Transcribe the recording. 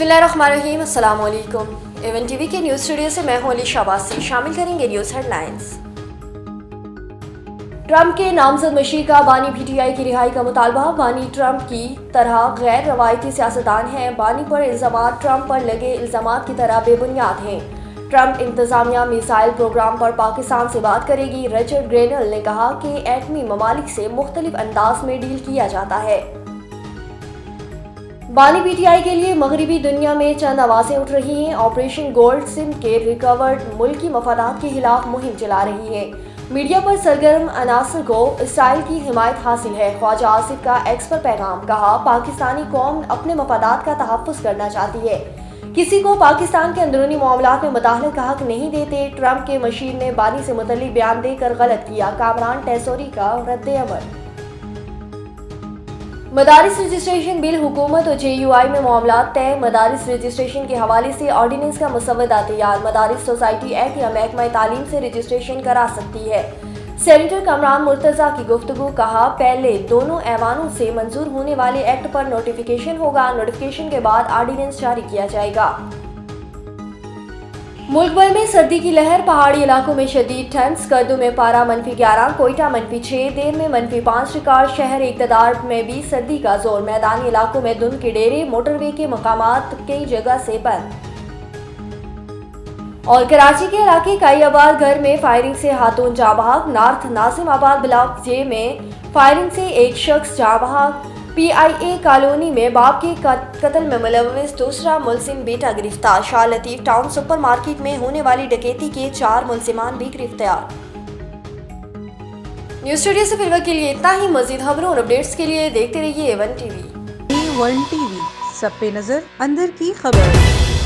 बिस्मिल्लाहिर्रहमानिर्रहीम। अस्सलाम वालेकुम। एवन टीवी के न्यूज़ स्टूडियो से मैं हूं अली शाबासी। शामिल करेंगे न्यूज़ हेडलाइंस। ट्रंप के नामजद मशीर का बानी पीटीआई की रिहाई का मुतालबा। बानी ट्रंप की तरह गैर रवायती सियासतदान हैं। बानी पर इल्जामात ट्रंप पर लगे इल्जामात की तरह बेबुनियाद हैं। ट्रंप इंतजामिया मिसाइल प्रोग्राम पर पाकिस्तान से बात करेगी। रिचर्ड ग्रेनल ने कहा कि एटमी ममालिक से मुख्तलिफ अंदाज में डील किया जाता है। बानी पीटीआई के लिए मगरबी दुनिया में चंद आवाजें उठ रही हैं। ऑपरेशन गोल्ड सिंध के रिकवर्ड मुल्की मफादात के खिलाफ मुहिम चला रही है। मीडिया पर सरगर्म अनासर को इसराइल की हिमायत हासिल है। ख्वाजा आसिफ का एक्स पर पैगाम। कहा, पाकिस्तानी कौम अपने मफादात का तहफ़्फ़ुज़ करना चाहती है, किसी को पाकिस्तान के अंदरूनी मामलात में मुदाखलत का हक नहीं देते। ट्रंप के मशीर ने बानी से मुतल्लिक बयान देकर गलत किया। कामरान टेसोरी का रद्द-ए-अमल। मदारिस रजिस्ट्रेशन बिल हुकूमत और JUI में मामलात तय। मदारिस रजिस्ट्रेशन के हवाले से ऑर्डिनेंस का मसवदा तैयार। मदारिस सोसाइटी एक्ट या महकमा तालीम से रजिस्ट्रेशन करा सकती है। सेनेटर कामरान मुर्तज़ा की गुफ्तगू। कहा, पहले दोनों ऐवानों से मंजूर होने वाले एक्ट पर नोटिफिकेशन होगा। नोटिफिकेशन के बाद ऑर्डिनेंस जारी किया जाएगा। मुल्क भर में सर्दी की लहर। पहाड़ी इलाकों में शदीद ठंड। स्कर्दू में पारा -11, कोयटा -6, देर में -5 रिकॉर्ड। शहर इक़्तिदार में भी सर्दी का जोर। मैदानी इलाकों में धुंध के डेरे। मोटरवे के मकामात कई जगह से बंद। और कराची के इलाके काईआबाद घर में फायरिंग से खातून जाँ बहक। नॉर्थ नासिमाबाद ब्लॉक जे में फायरिंग से एक शख्स जाँ बहक। PIA कॉलोनी में बाप के कत्ल में मुलव्वस दूसरा मुलजिम बेटा गिरफ्तार। Shah Latif town super market में होने वाली डकैती के 4 मुलजिमान भी गिरफ्तार। न्यूज़ स्टूडियो से फिलहाल के लिए इतना ही। मजीद खबरों और अपडेट्स के लिए देखते रहिए A1 TV। A1 TV, सब पे नजर, अंदर की खबर।